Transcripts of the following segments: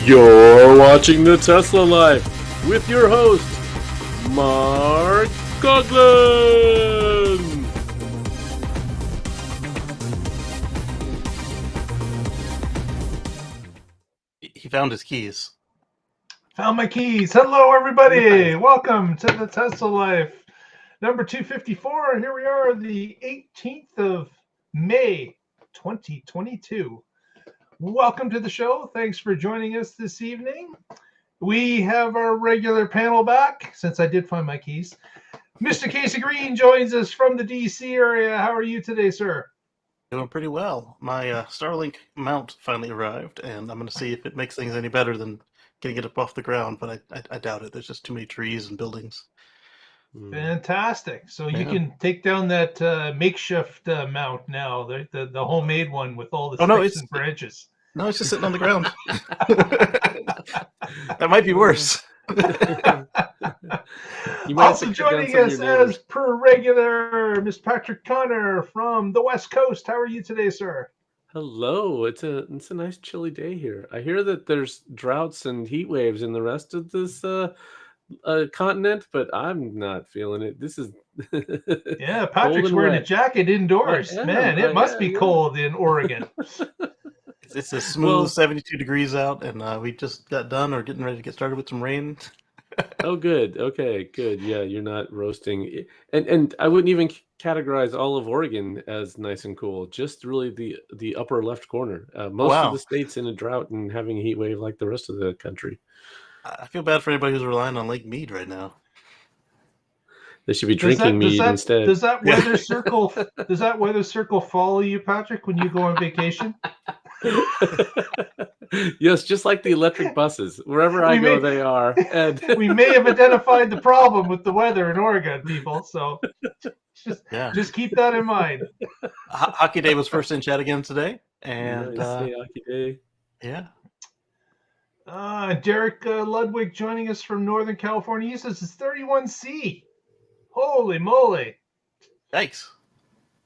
You're watching the Tesla Life with your host, Mark Coughlin. He found his keys. Found my keys. Hello, everybody. Welcome to the Tesla Life, number 254. Here we are, the 18th of May, 2022. Welcome to the show. Thanks for joining us this evening. We have our regular panel back, since I did find my keys. Mr. Casey Green joins us from the DC area. How are you today, sir? Doing pretty well. My Starlink mount finally arrived, and I'm going to see if it makes things any better than getting it up off the ground, but I doubt it. There's just too many trees and buildings. Fantastic. So you can take down that makeshift mount now, the homemade one with all the sticks and branches. No, it's just sitting on the ground. That might be worse. Also joining us as per regular, Mr. Patrick Connor from the West Coast. How are you today, sir? Hello. It's a nice chilly day here. I hear that there's droughts and heat waves in the rest of this continent, but I'm not feeling it. This is yeah. Patrick's wearing a jacket indoors. Man, it must be cold in Oregon. It's a smooth 72 degrees out, and we just got done or getting ready to get started with some rain. Oh, good. Okay, good. Yeah, you're not roasting. And I wouldn't even categorize all of Oregon as nice and cool. Just really the upper left corner. Most of the states in a drought and having a heat wave like the rest of the country. I feel bad for anybody who's relying on Lake Mead right now. They should be drinking mead instead. Does that weather circle follow you, Patrick, when you go on vacation? Yes, just like the electric buses. Wherever I go, they are. And we may have identified the problem with the weather in Oregon, people. So just keep that in mind. Hockey Day was first in chat again today, and Hockey Day. Yeah. Derek Ludwig joining us from Northern California. He says it's 31C. Holy moly! Thanks,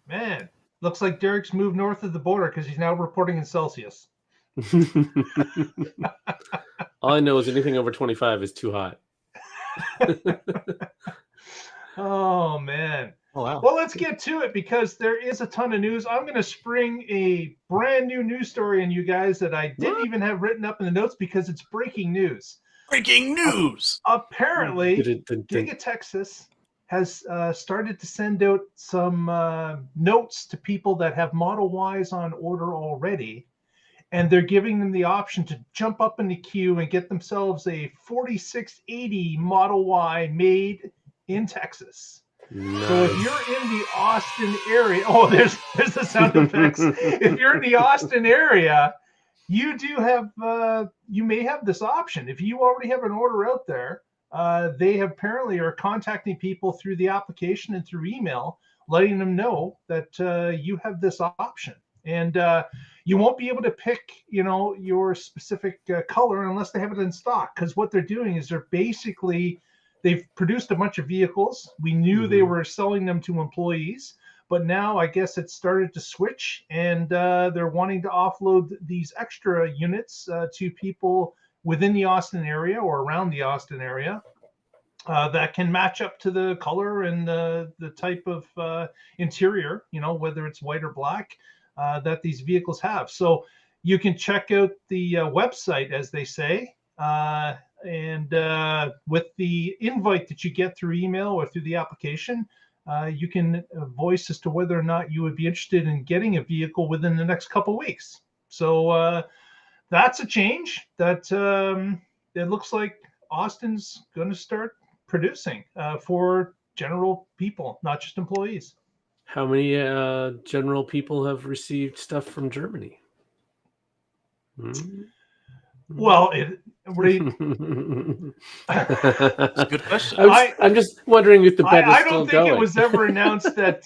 man. Looks like Derek's moved north of the border because he's now reporting in Celsius. All I know is anything over 25 is too hot. Oh, man. Oh, wow. Well, let's get to it because there is a ton of news. I'm going to spring a brand new news story on you guys that I didn't even have written up in the notes because it's breaking news. Breaking news! Apparently, Giga Texas has started to send out some notes to people that have Model Ys on order already, and they're giving them the option to jump up in the queue and get themselves a 4680 Model Y made in Texas. Nice. So if you're in the Austin area, there's the sound effects. If you're in the Austin area, you do have you may have this option. If you already have an order out there, they apparently are contacting people through the application and through email, letting them know that you have this option. And you won't be able to pick, your specific color unless they have it in stock. Because what they're doing is they've produced a bunch of vehicles. We knew they were selling them to employees, but now I guess it's started to switch, and they're wanting to offload these extra units to people within the Austin area or around the Austin area that can match up to the color and the type of interior, whether it's white or black, that these vehicles have. So you can check out the website, as they say, and with the invite that you get through email or through the application, you can voice as to whether or not you would be interested in getting a vehicle within the next couple of weeks. So that's a change that it looks like Austin's going to start producing for general people, not just employees. How many general people have received stuff from Germany? Well, that's a good question. I'm just wondering if the bet is still going. I don't think it was ever announced that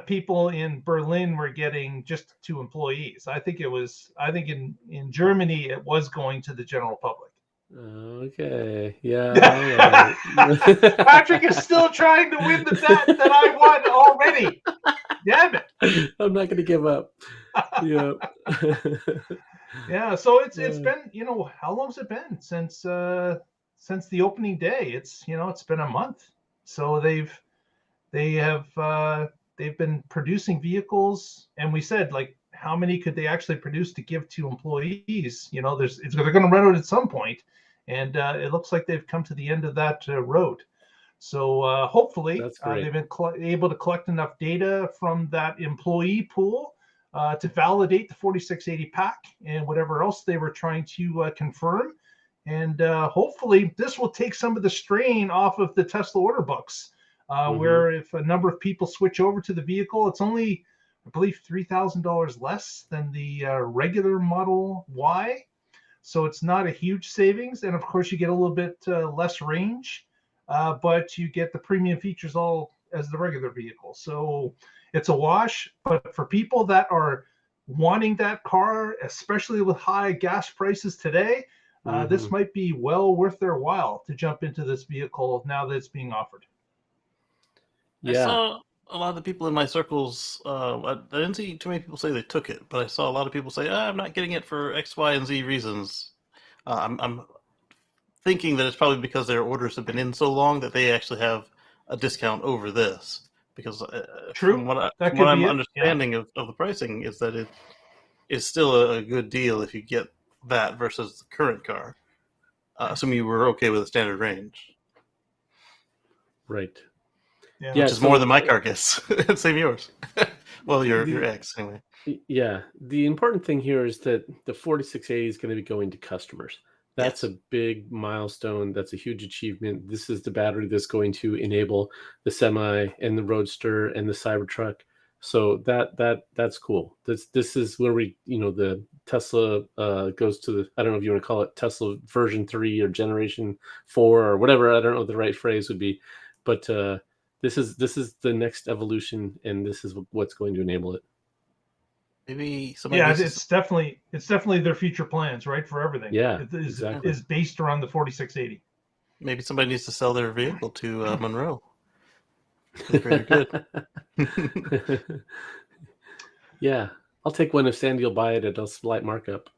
people in Berlin were getting just to employees. I think in Germany it was going to the general public. Okay. Yeah. Patrick is still trying to win the bet that I won already. Damn it. I'm not going to give up. Yeah. Yeah, so it's been, how long's it been since the opening day? It's been a month. So they've been producing vehicles, and we said, like, how many could they actually produce to give to employees? They're going to run out at some point, and it looks like they've come to the end of that road. So hopefully they've been able to collect enough data from that employee pool to validate the 4680 pack and whatever else they were trying to confirm. And hopefully this will take some of the strain off of the Tesla order books, where if a number of people switch over to the vehicle, it's only, I believe, $3,000 less than the regular Model Y. So it's not a huge savings. And of course, you get a little bit less range, but you get the premium features all as the regular vehicle. So it's a wash. But for people that are wanting that car, especially with high gas prices today, this might be well worth their while to jump into this vehicle now that it's being offered. Yeah. I saw a lot of the people in my circles. I didn't see too many people say they took it, but I saw a lot of people say, I'm not getting it for X, Y, and Z reasons. I'm thinking that it's probably because their orders have been in so long that they actually have a discount over this. Because from what I'm understanding of the pricing is that it is still a good deal if you get that versus the current car, assuming you were okay with a standard range. Right. Yeah, which is more than my car gets. Same yours. Well, your X anyway. Yeah. The important thing here is that the 4680 is going to be going to customers. That's a big milestone. That's a huge achievement. This is the battery that's going to enable the Semi and the Roadster and the Cybertruck. So that's cool. This is where the Tesla goes to the, I don't know if you want to call it Tesla version 3 or generation 4 or whatever. I don't know what the right phrase would be, but this is the next evolution, and this is what's going to enable it. Maybe it's definitely their future plans, right? For everything. Yeah, exactly. Is based around the 4680. Maybe somebody needs to sell their vehicle to Monroe. Very good. Yeah, I'll take one if Sandy will buy it at a slight markup.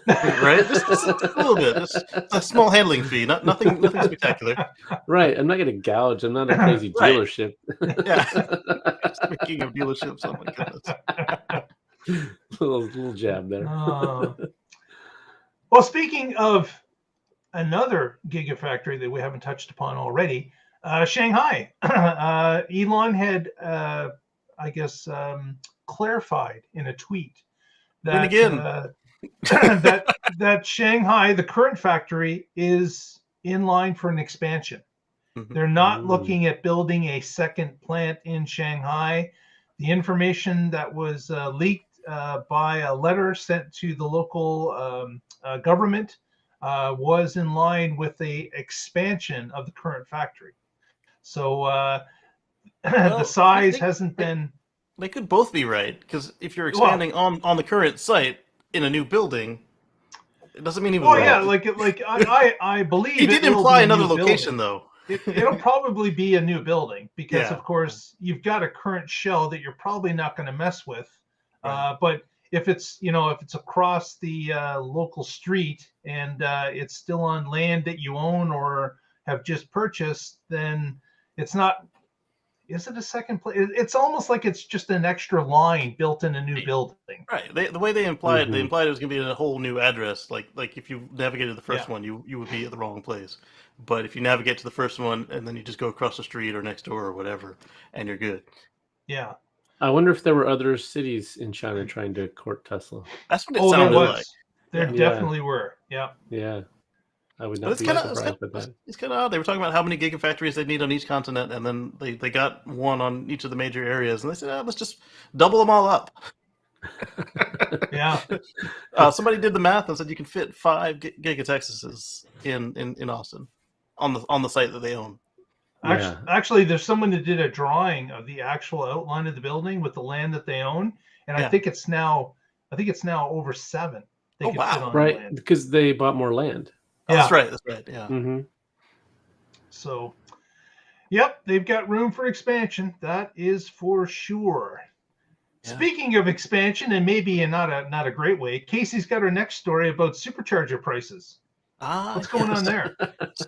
Right, just a little bit, just a small handling fee, nothing spectacular. Right, I'm not going to gouge. I'm not a crazy dealership. Yeah. Speaking of dealerships, oh my goodness. little jab there. Well, speaking of another gigafactory that we haven't touched upon already, Shanghai. Elon had, I guess, clarified in a tweet that that Shanghai, the current factory, is in line for an expansion. They're not looking at building a second plant in Shanghai. The information that was leaked by a letter sent to the local government was in line with the expansion of the current factory. So the size hasn't been. They could both be right, because if you're expanding on the current site in a new building, it doesn't mean he was wrong. Yeah, like I believe he did imply another location though. It'll probably be a new building because, of course, you've got a current shell that you're probably not going to mess with. Right. But if it's across the local street and it's still on land that you own or have just purchased, then it's not. Is it a second place? It's almost like it's just an extra line built in a new building. Right. The way they implied it, it was going to be in a whole new address. Like if you navigated the first one, you would be at the wrong place. But if you navigate to the first one and then you just go across the street or next door or whatever, and you're good. Yeah. I wonder if there were other cities in China trying to court Tesla. That's what it sounded like. There definitely were. Yeah. Yeah. I would not be surprised by that. It's kind of odd. They were talking about how many gigafactories they need on each continent, and then they got one on each of the major areas, and they said, let's just double them all up. Yeah. Somebody did the math and said you can fit 5 Gigatexases in Austin on the site that they own. Actually, there's someone that did a drawing of the actual outline of the building with the land that they own, and I think it's now over 7. Oh wow! Right, because they bought more land. Oh, that's right. Yeah. Mm-hmm. So, yep, they've got room for expansion. That is for sure. Speaking of expansion, and maybe in not a great way, Casey's got her next story about supercharger prices. What's going on there?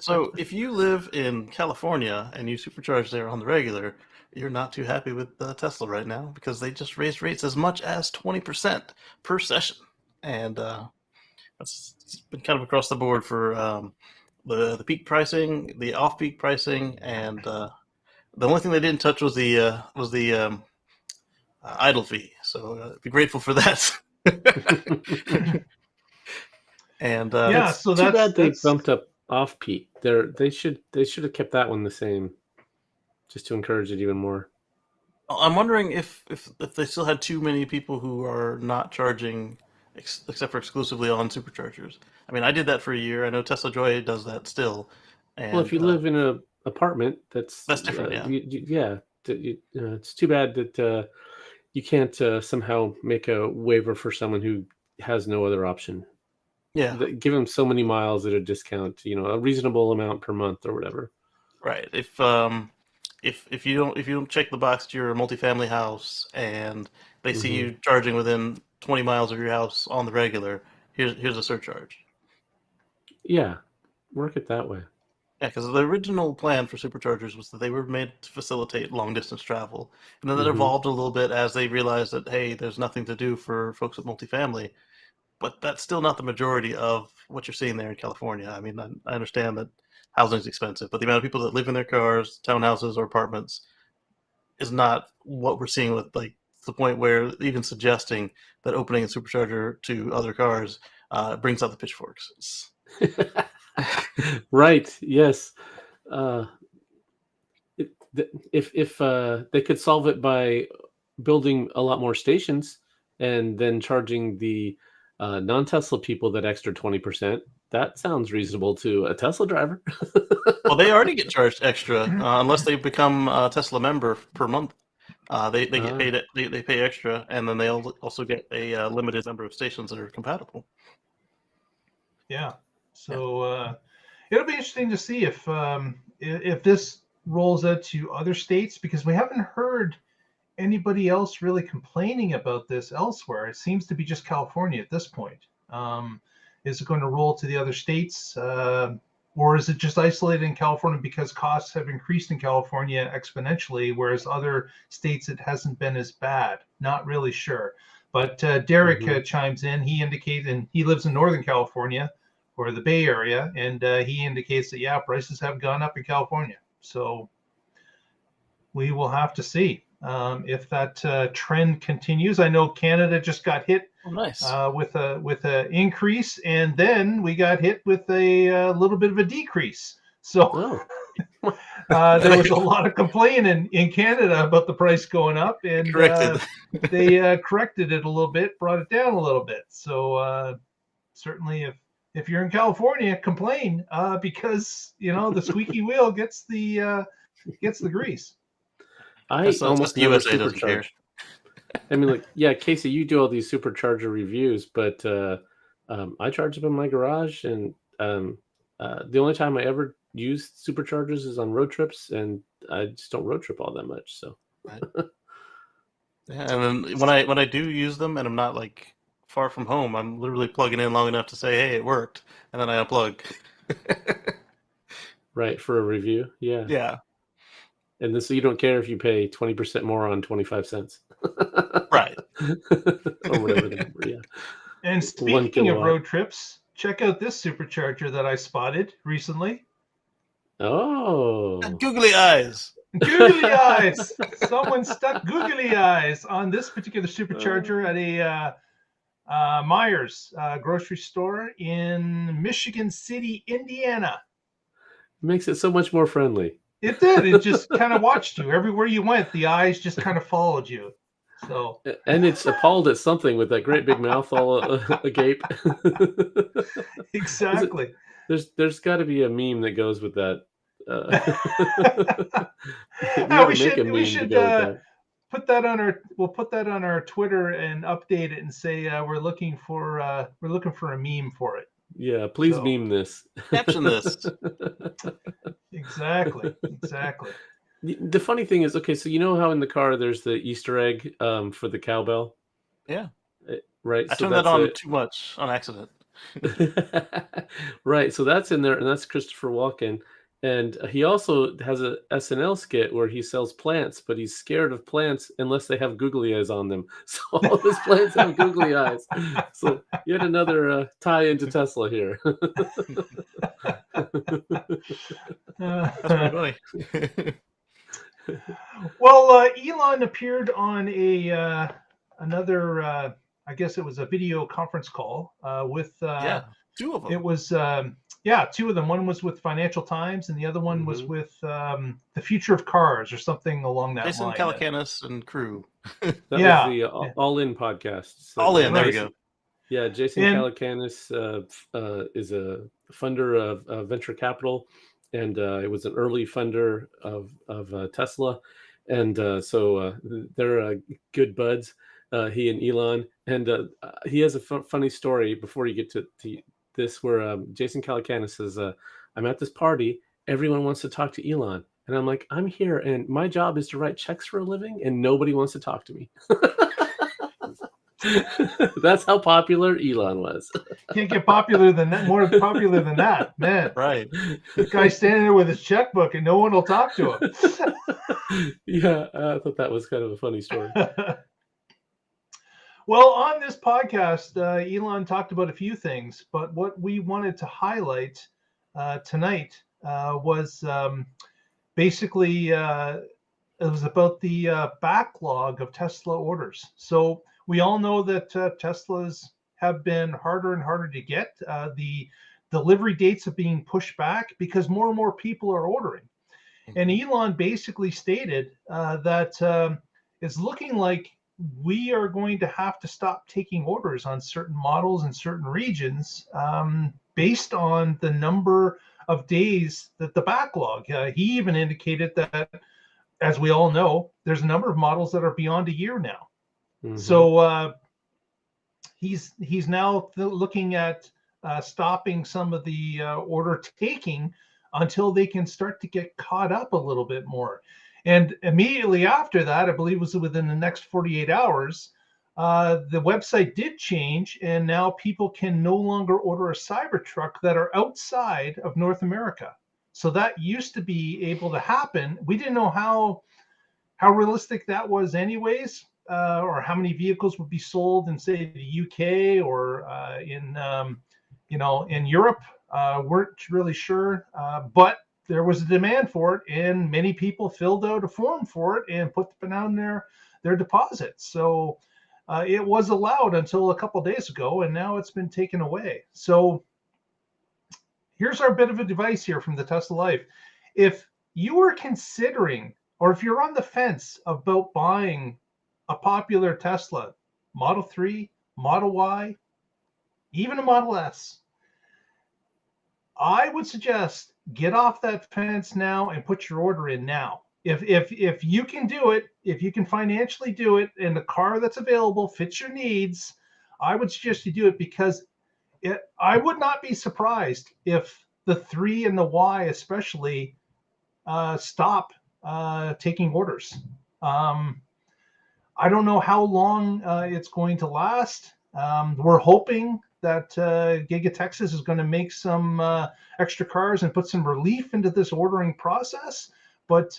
So if you live in California and you supercharge there on the regular, you're not too happy with Tesla right now because they just raised rates as much as 20% per session. And it's been kind of across the board for the peak pricing, the off-peak pricing, and the only thing they didn't touch was the idle fee. So be grateful for that. And so that's too bad they bumped up off peak. They should have kept that one the same, just to encourage it even more. I'm wondering if they still had too many people who are not charging except for exclusively on superchargers. I mean, I did that for a year. I know Tesla Joy does that still. And, well, if you live in an apartment, that's different. It's too bad that you can't somehow make a waiver for someone who has no other option. Yeah, give them so many miles at a discount, a reasonable amount per month or whatever. Right. If you don't check the box to your multifamily house and they see you charging within 20 miles of your house on the regular, here's a surcharge. Yeah, work it that way. Yeah, because the original plan for superchargers was that they were made to facilitate long distance travel, and then that evolved a little bit as they realized that hey, there's nothing to do for folks with multifamily. But that's still not the majority of what you're seeing there in California. I mean, I understand that housing is expensive, but the amount of people that live in their cars, townhouses, or apartments is not what we're seeing with the point where even suggesting that opening a supercharger to other cars brings out the pitchforks. Right. Yes. If they could solve it by building a lot more stations and then charging the non-Tesla people that extra 20%, that sounds reasonable to a Tesla driver. Well, they already get charged extra unless they become a Tesla member per month. They get paid. They pay extra, and then they also get a limited number of stations that are compatible. Yeah. So it'll be interesting to see if this rolls out to other states, because we haven't heard anybody else really complaining about this elsewhere. It seems to be just California at this point. Is it going to roll to the other states, or is it just isolated in California because costs have increased in California exponentially, whereas other states it hasn't been as bad? Not really sure. But Derek chimes in. He indicates, and he lives in Northern California or the Bay Area, and he indicates that prices have gone up in California. So we will have to see if that trend continues. I know Canada just got hit with a increase, and then we got hit with a little bit of a decrease. So there was a lot of complaining in Canada about the price going up, and they corrected it a little bit, brought it down a little bit. So certainly, if you're in California, complain because the squeaky wheel gets the grease. I almost never supercharge. I mean, Casey, you do all these supercharger reviews, but I charge them in my garage, and the only time I ever use superchargers is on road trips, and I just don't road trip all that much. So, and then when I do use them, and I'm not far from home, I'm literally plugging in long enough to say, "Hey, it worked," and then I unplug. Right, for a review, yeah. Yeah. And then, so you don't care if you pay 20% more on 25 cents. Right. Or whatever the number, yeah. And speaking of road trips, check out this supercharger that I spotted recently. Oh. Googly eyes. Googly eyes. Someone stuck googly eyes on this particular supercharger at a Myers grocery store in Michigan City, Indiana. Makes it so much more friendly. It did. It just kind of watched you everywhere you went. The eyes just kind of followed you. So. And it's appalled at something with that great big mouth all agape. Exactly. There's got to be a meme that goes with that. We should put that on our. We'll put that on our Twitter and update it and say we're looking for a meme for it. Yeah, please meme this. Caption this. Exactly. The funny thing is, okay, so you know how in the car there's the Easter egg for the cowbell? Yeah. Right. I So turned that that's on too much on accident. right. So that's in there, and that's Christopher Walken. And he also has a SNL skit where he sells plants, but he's scared of plants unless they have googly eyes on them. So all his plants have googly eyes. So yet another tie into Tesla here. That's pretty funny. Well, Elon appeared on another, I guess it was a video conference call with two of them. It was two of them. One was with Financial Times, and the other one was with the Future of Cars or something along that Jason line. Calacanis and crew. That was the All In podcast. All In, there you go. Yeah, Jason Calacanis is a funder of venture capital, and it was an early funder of Tesla, and so they're good buds. He and Elon, and he has a funny story before you get to this, where Jason Calacanis says, "I'm at this party. Everyone wants to talk to Elon." And I'm like, I'm here, and my job is to write checks for a living, and nobody wants to talk to me. That's how popular Elon was. Can't get more popular than that, man. Right. The guy standing there with his checkbook, and no one will talk to him. Yeah, I thought that was kind of a funny story. Well, on this podcast, Elon talked about a few things, but what we wanted to highlight tonight was basically it was about the backlog of Tesla orders. So we all know that Teslas have been harder and harder to get. The delivery dates are being pushed back because more and more people are ordering. And Elon basically stated that it's looking like we are going to have to stop taking orders on certain models in certain regions based on the number of days that the backlog. He even indicated that, as we all know, there's a number of models that are beyond a year now. Mm-hmm. So he's now looking at stopping some of the order taking until they can start to get caught up a little bit more. And immediately after that, I believe it was within the next 48 hours, the website did change, and now people can no longer order a Cybertruck that are outside of North America. So that used to be able to happen. We didn't know how realistic that was anyways, or how many vehicles would be sold in, say, the UK or in Europe. Weren't really sure, but there was a demand for it, and many people filled out a form for it and put down their deposits. So it was allowed until a couple of days ago, and now it's been taken away. So here's our bit of advice here from the Tesla Life. If you are considering, or if you're on the fence about buying a popular Tesla, Model 3, Model Y, even a Model S, I would suggest get off that fence now and put your order in now. If you can do it, if you can financially do it, and the car that's available fits your needs, I would suggest you do it, because I would not be surprised if the 3 and the Y especially stop taking orders. I don't know how long it's going to last. We're hoping that Giga Texas is going to make some extra cars and put some relief into this ordering process. But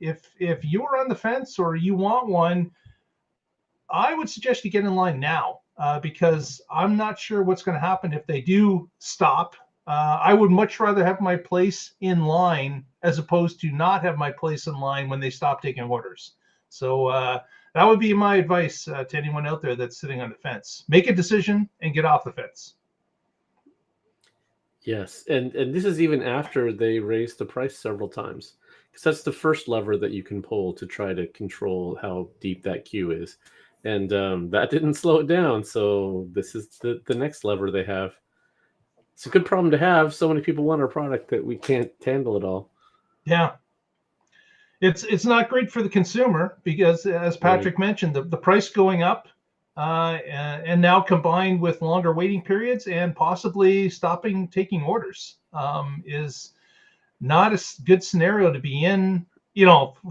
if you're on the fence or you want one, I would suggest you get in line now, because I'm not sure what's going to happen if they do stop. I would much rather have my place in line as opposed to not have my place in line when they stop taking orders. So that would be my advice to anyone out there that's sitting on the fence. Make a decision and get off the fence. Yes, and this is even after they raised the price several times, because that's the first lever that you can pull to try to control how deep that queue is. And that didn't slow it down. So this is the next lever they have. It's a good problem to have. So many people want our product that we can't handle it all. Yeah. It's not great for the consumer, because, as Patrick mentioned, the price going up and now combined with longer waiting periods and possibly stopping taking orders is not a good scenario to be in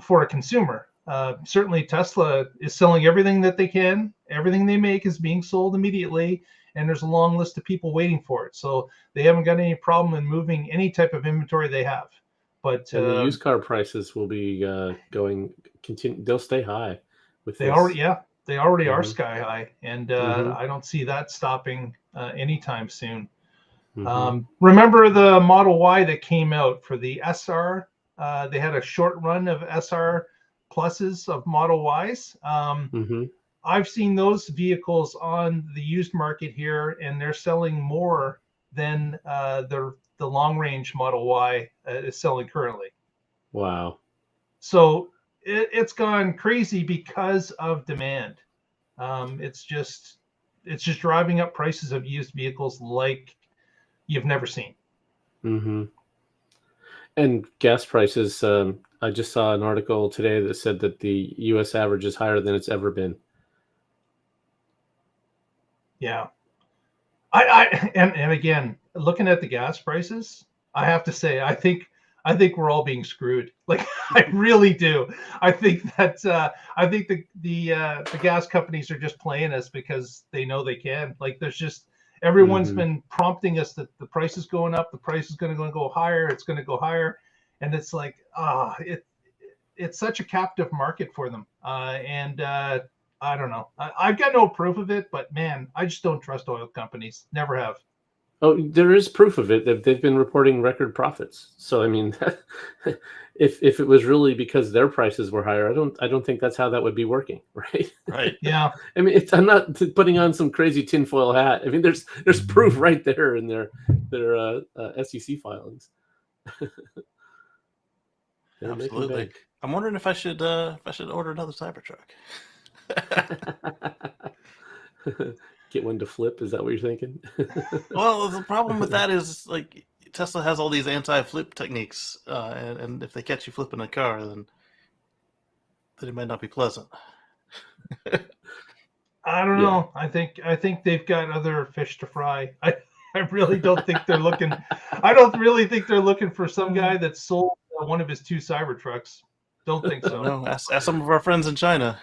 for a consumer. Certainly Tesla is selling everything that they can. Everything they make is being sold immediately, and there's a long list of people waiting for it. So they haven't got any problem in moving any type of inventory they have. But and the used car prices will be they'll stay high with they this. already are sky high, and I don't see that stopping anytime soon. Remember the Model Y that came out for the SR? They had a short run of SR pluses of Model Ys. I've seen those vehicles on the used market here, and they're selling more than the long range Model Y is selling currently. Wow. So it's gone crazy because of demand. It's just driving up prices of used vehicles like you've never seen. And gas prices. I just saw an article today that said that the U.S. average is higher than it's ever been. Yeah. And again, looking at the gas prices, I have to say, I think we're all being screwed. Like, I really do. I think that the gas companies are just playing us because they know they can. Like, there's just everyone's been prompting us that the price is going up, the price is going to go higher, it's going to go higher, and it's like it's such a captive market for them. And I don't know. I've got no proof of it, but man, I just don't trust oil companies. Never have. Oh, there is proof of it. They've been reporting record profits. So I mean, if it was really because their prices were higher, I don't think that's how that would be working, right? Right. Yeah. I mean, I'm not putting on some crazy tinfoil hat. I mean, there's proof right there in their SEC filings. Absolutely. I'm wondering if I should order another Cybertruck. Get one to flip. Is that what you're thinking? Well, the problem with that is, like, Tesla has all these anti-flip techniques, and if they catch you flipping a car, then it might not be pleasant. I don't know. I think they've got other fish to fry. I really don't think they're looking. I don't really think they're looking for some guy that sold one of his 2 Cybertrucks. Don't think so. No, ask some of our friends in China.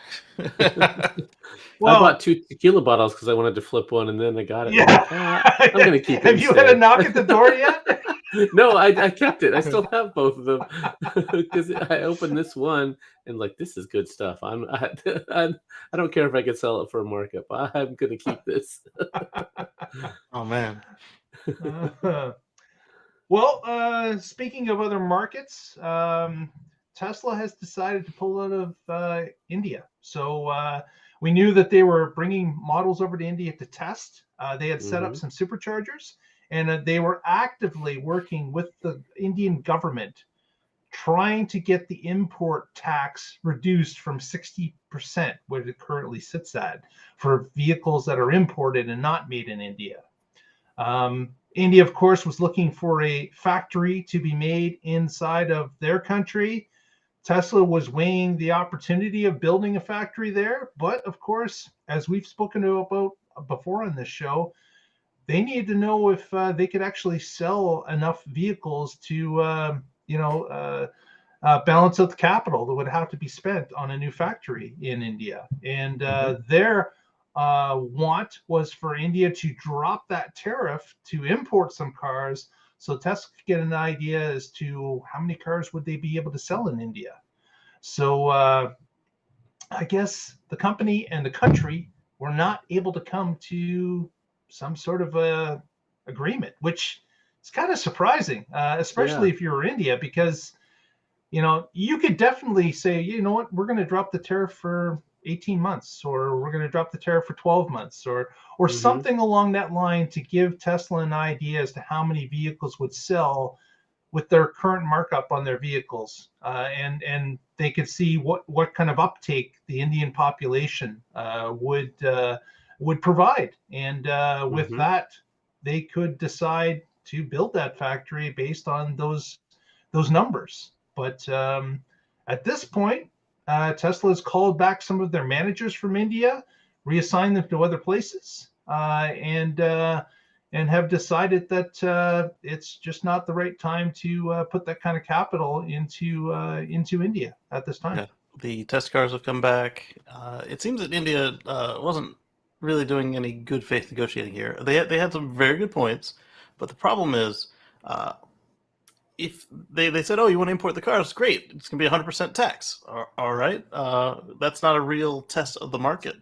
Well, I bought 2 tequila bottles because I wanted to flip one, and then I got it. Yeah. I'm going to keep it. Have you had a knock at the door yet? No, I kept it. I still have both of them because I opened this one and like, this is good stuff. I don't care if I could sell it for a markup. I'm going to keep this. Oh man. Well, speaking of other markets, Tesla has decided to pull out of India. So we knew that they were bringing models over to India to test. They had set up some superchargers, and they were actively working with the Indian government, trying to get the import tax reduced from 60%, where it currently sits at, for vehicles that are imported and not made in India. India, of course, was looking for a factory to be made inside of their country. Tesla was weighing the opportunity of building a factory there. But of course, as we've spoken about before on this show, they needed to know if they could actually sell enough vehicles to, balance out the capital that would have to be spent on a new factory in India. And their want was for India to drop that tariff to import some cars, so Tesla could get an idea as to how many cars would they be able to sell in India. So I guess the company and the country were not able to come to some sort of a agreement, which is kind of surprising, especially if you're India, because you could definitely say, you know what, we're going to drop the tariff for 18 months, or we're going to drop the tariff for 12 months, or something along that line, to give Tesla an idea as to how many vehicles would sell with their current markup on their vehicles, and they could see what kind of uptake the Indian population would provide, and with that, they could decide to build that factory based on those numbers. But at this point, Tesla has called back some of their managers from India, reassigned them to other places, and and have decided that it's just not the right time to put that kind of capital into India at this time. Yeah. The test cars have come back. It seems that India wasn't really doing any good faith negotiating here. They had some very good points, but the problem is, if they said, "Oh, you want to import the cars? Great, it's going to be 100% tax." All right, that's not a real test of the market.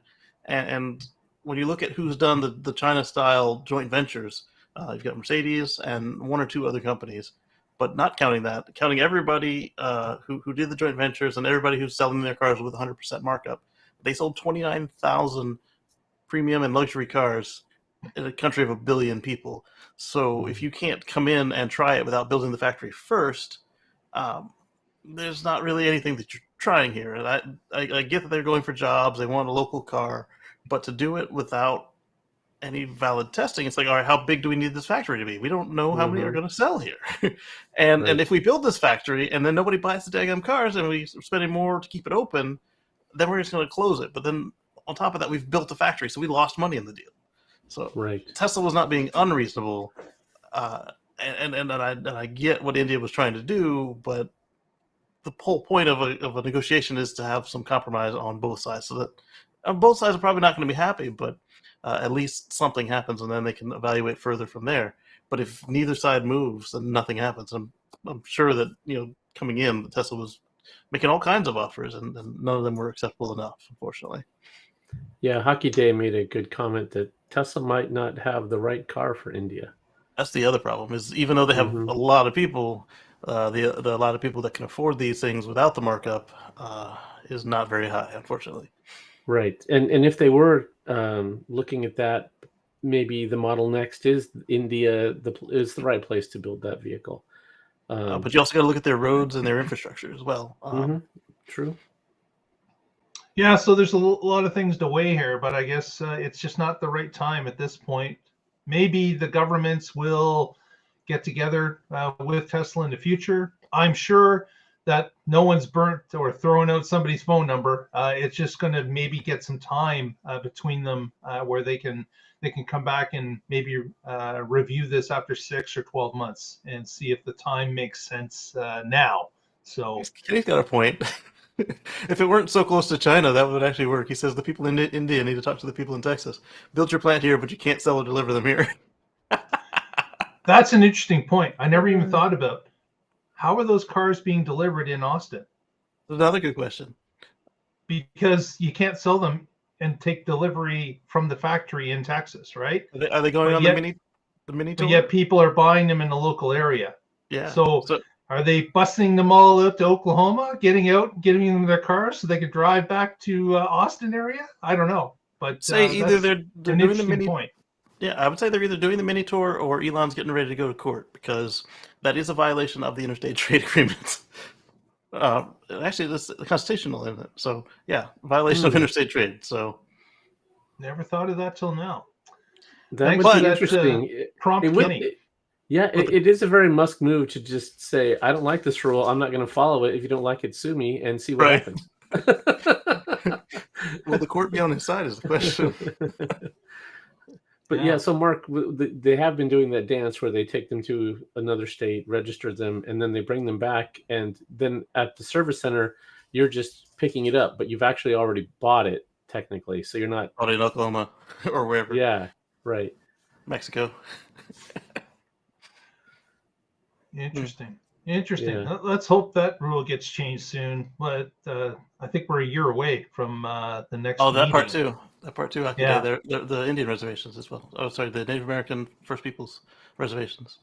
And when you look at who's done the China-style joint ventures, you've got Mercedes and one or two other companies. But not counting that, counting everybody who did the joint ventures and everybody who's selling their cars with 100% markup, they sold 29,000 premium and luxury cars in a country of 1 billion people. So if you can't come in and try it without building the factory first, there's not really anything that you're trying here. And I get that they're going for jobs, they want a local car, but to do it without any valid testing, it's like, all right, how big do we need this factory to be? We don't know how many are going to sell here. And if we build this factory and then nobody buys the daggum cars and we're spending more to keep it open, then we're just going to close it. But then on top of that, we've built a factory, so we lost money in the deal. So Tesla was not being unreasonable, and I get what India was trying to do, but the whole point of a negotiation is to have some compromise on both sides, so that both sides are probably not going to be happy, but at least something happens, and then they can evaluate further from there. But if neither side moves, then nothing happens. I'm sure that coming in, Tesla was making all kinds of offers, and none of them were acceptable enough, unfortunately. Yeah, Hockey Day made a good comment that Tesla might not have the right car for India. That's the other problem, is even though they have a lot of people, the lot of people that can afford these things without the markup is not very high, unfortunately. Right, and if they were looking at that, maybe the Model Next is India is the right place to build that vehicle. But you also got to look at their roads and their infrastructure as well. True. Yeah, so there's a lot of things to weigh here, but I guess it's just not the right time at this point. Maybe the governments will get together with Tesla in the future. I'm sure that no one's burnt or thrown out somebody's phone number. It's just going to maybe get some time between them where they can come back and maybe review this after 6 or 12 months and see if the time makes sense now. So Kenny's got a point. If it weren't so close to China, that would actually work. He says the people in India need to talk to the people in Texas. Build your plant here, but you can't sell or deliver them here. That's an interesting point. I never even thought about. How are those cars being delivered in Austin? Another good question. Because you can't sell them and take delivery from the factory in Texas, right? Are they going on the mini tour? But yet people are buying them in the local area. Yeah. So are they busing them all out to Oklahoma, getting them their cars so they could drive back to Austin area? I don't know. But either they're doing the mini point. Yeah, I would say they're either doing the mini tour or Elon's getting ready to go to court, because that is a violation of the interstate trade agreements. Actually, that's constitutional, isn't it? So, yeah, violation of interstate trade. So, never thought of that till now. That would be interesting. Prompt Kenny. It is a very Musk move to just say, I don't like this rule. I'm not going to follow it. If you don't like it, sue me and see what happens. Will the court be on his side is the question. But so Mark, they have been doing that dance where they take them to another state, register them, and then they bring them back. And then at the service center, you're just picking it up, but you've actually already bought it technically. So you're not in Oklahoma or wherever. Yeah, right. Mexico. Interesting. Yeah. Let's hope that rule gets changed soon. But I think we're a year away from the next. Oh, that meeting. part too. That part too. The Indian reservations as well. Oh, sorry, the Native American First Peoples reservations.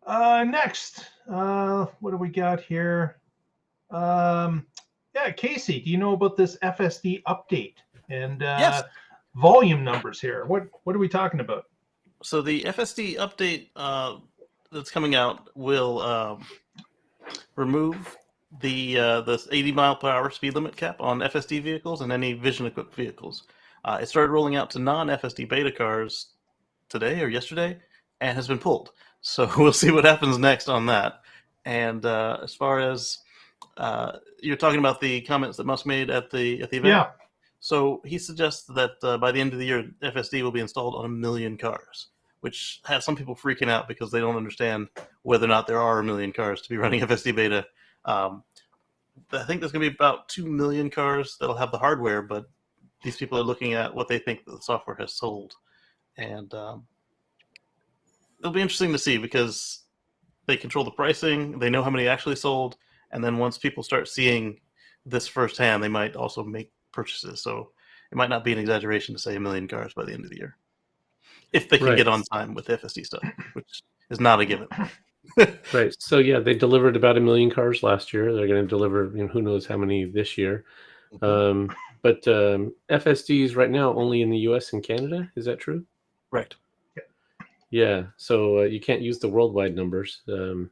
Next, what do we got here? Casey, do you know about this FSD update and volume numbers here? What are we talking about? So the FSD update that's coming out will remove the 80 mile per hour speed limit cap on FSD vehicles and any vision equipped vehicles. It started rolling out to non-FSD beta cars today or yesterday and has been pulled. So we'll see what happens next on that. And as far as you're talking about the comments that Musk made at the event. Yeah. So he suggests that by the end of the year, FSD will be installed on 1 million cars, which has some people freaking out because they don't understand whether or not there are 1 million cars to be running FSD beta. I think there's going to be about 2 million cars that'll have the hardware, but these people are looking at what they think the software has sold. And it'll be interesting to see because they control the pricing, they know how many actually sold, and then once people start seeing this firsthand, they might also make purchases. So it might not be an exaggeration to say 1 million cars by the end of the year, if they can get on time with FSD stuff, which is not a given. Right. So yeah, they delivered about 1 million cars last year. They're going to deliver, who knows how many this year. Mm-hmm. But FSDs right now only in the U.S. and Canada. Is that true? Right. Yeah. So you can't use the worldwide numbers. The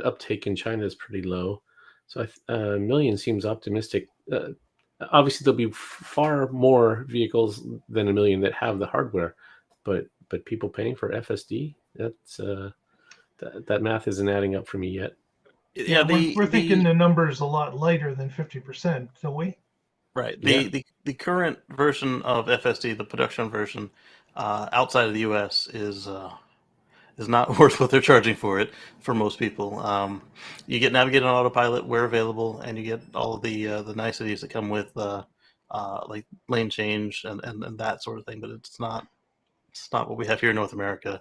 uptake in China is pretty low. So 1 million seems optimistic. Obviously, there'll be far more vehicles than 1 million that have the hardware, but people paying for FSD, that's that math isn't adding up for me yet. Yeah, we're thinking the number's a lot lighter than 50%, don't we? Right. The current version of FSD, the production version, outside of the U.S. is not worth what they're charging for it for most people. You get Navigate on Autopilot where available, and you get all of the niceties that come with like lane change and that sort of thing. But it's not what we have here in North America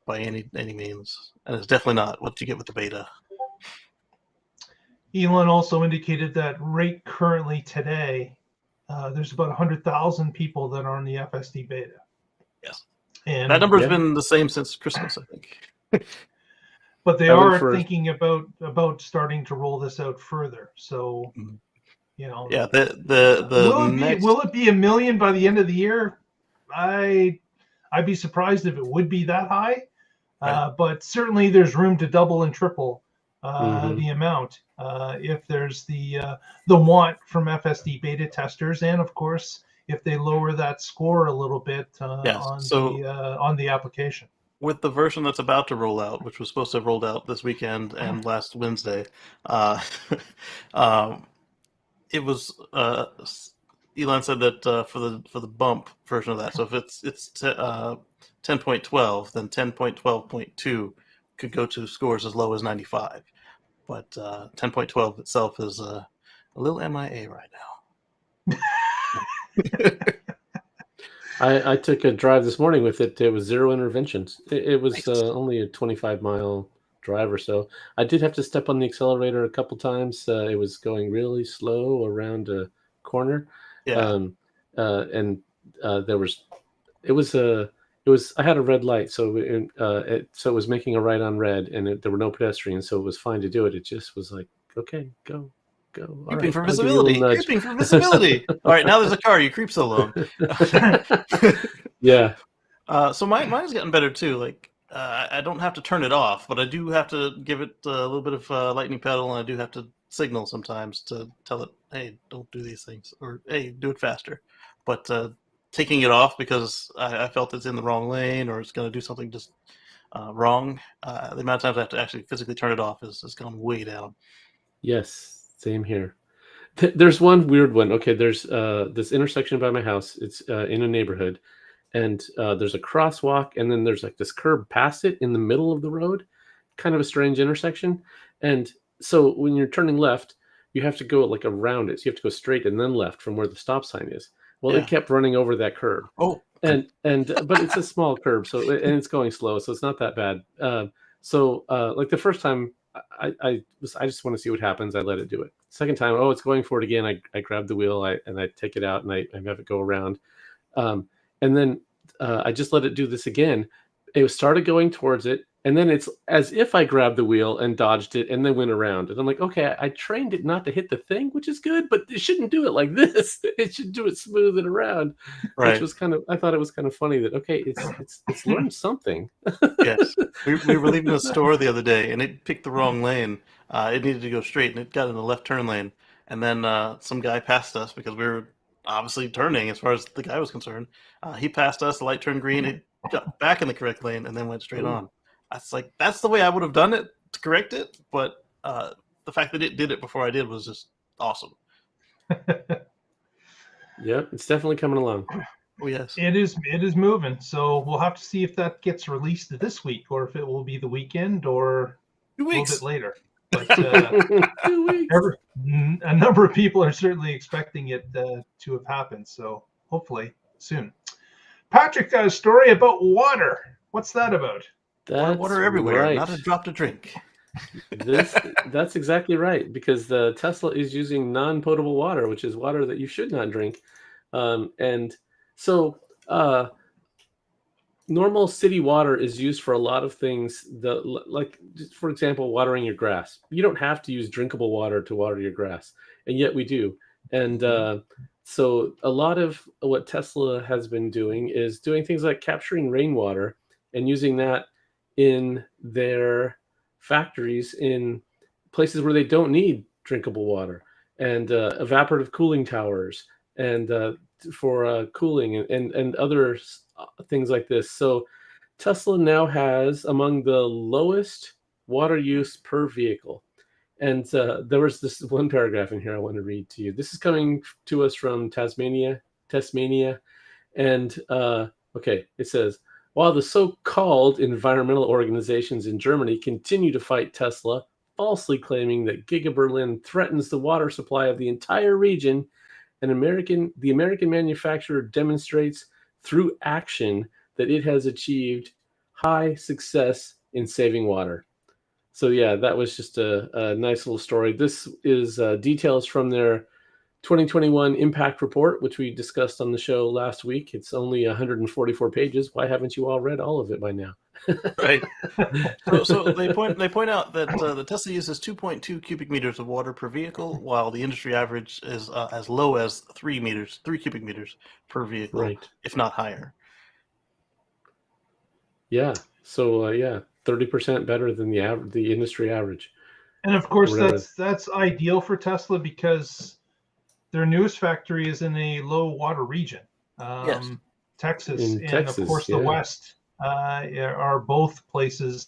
by any means, and it's definitely not what you get with the beta. Elon also indicated that right currently today, there's about 100,000 people that are on the FSD beta. Yes. And that number's been the same since Christmas, I think. But they are thinking about starting to roll this out further. So, yeah, will it be 1 million by the end of the year? I'd be surprised if it would be that high. Right. But certainly there's room to double and triple the amount if there's the want from FSD beta testers, and of course if they lower that score a little bit on the application. With the version that's about to roll out, which was supposed to have rolled out this weekend and last Wednesday, it was Elon said that for the bump version of that. So if it's 10.12, then 10.12.2 could go to scores as low as 95. But 10.12 itself is a little MIA right now. I took a drive this morning with it. It was 0 interventions. It was only a 25-mile drive or so. I did have to step on the accelerator a couple times. It was going really slow around a corner. Yeah. I had a red light, so it was making a right on red, and there were no pedestrians, so it was fine to do it. It just was like, okay, go. Creeping for visibility. All right, now there's a car. You creep so long. Yeah. So mine's gotten better too. Like I don't have to turn it off, but I do have to give it a little bit of lightning pedal, and I do have to signal sometimes to tell it, hey, don't do these things, or hey, do it faster. But taking it off because I felt it's in the wrong lane or it's going to do something just wrong, the amount of times I have to actually physically turn it off has gone way down. Yes. Same here. There's one weird one. Okay, there's this intersection by my house. It's in a neighborhood, and there's a crosswalk, and then there's like this curb past it in the middle of the road. Kind of a strange intersection. And so when you're turning left, you have to go like around it. So you have to go straight and then left from where the stop sign is. Well, it kept running over that curb. Oh. And but it's a small curb, so and it's going slow, so it's not that bad. Like the first time, I just want to see what happens. I let it do it. Second time, it's going for it again. I grab the wheel, and I take it out, and I have it go around. And then I just let it do this again. It started going towards it, and then it's as if I grabbed the wheel and dodged it, and then went around. And I'm like, okay, I trained it not to hit the thing, which is good, but it shouldn't do it like this. It should do it smooth and around. Right. Which was I thought it was kind of funny that it's learned something. Yes, we were leaving the store the other day, and it picked the wrong lane. It needed to go straight, and it got in the left turn lane. And then some guy passed us because we were obviously turning as far as the guy was concerned. He passed us, the light turned green, it got back in the correct lane, and then went straight on. That's that's the way I would have done it to correct it, but the fact that it did it before I did was just awesome. Yep, it's definitely coming along. Oh yes, it is moving. So we'll have to see if that gets released this week, or if it will be the weekend, or 2 a weeks. little bit later. But 2 weeks. A number of people are certainly expecting it to have happened. So hopefully soon. Patrick got a story about water. What's that about? Water everywhere, not a drop to drink. That's exactly right, because the Tesla is using non-potable water, which is water that you should not drink. And so normal city water is used for a lot of things, like, for example, watering your grass. You don't have to use drinkable water to water your grass, and yet we do. And so a lot of what Tesla has been doing is doing things like capturing rainwater and using that in their factories in places where they don't need drinkable water, and evaporative cooling towers, and for cooling, and other things like this. So Tesla now has among the lowest water use per vehicle. And there was this one paragraph in here I want to read to you. This is coming to us from Tasmania. And okay, it says, while the so-called environmental organizations in Germany continue to fight Tesla, falsely claiming that Giga Berlin threatens the water supply of the entire region, the American manufacturer demonstrates through action that it has achieved high success in saving water. So yeah, that was just a nice little story. This is details from their 2021 impact report, which we discussed on the show last week. It's only 144 pages. Why haven't you all read all of it by now? Right. So they point out that the Tesla uses 2.2 cubic meters of water per vehicle, while the industry average is as low as 3 cubic meters per vehicle, right, if not higher. Yeah. So yeah, 30% better than the industry average. And of course, that's ideal for Tesla, because their newest factory is in a low water region. Yes. Texas, of course, the West are both places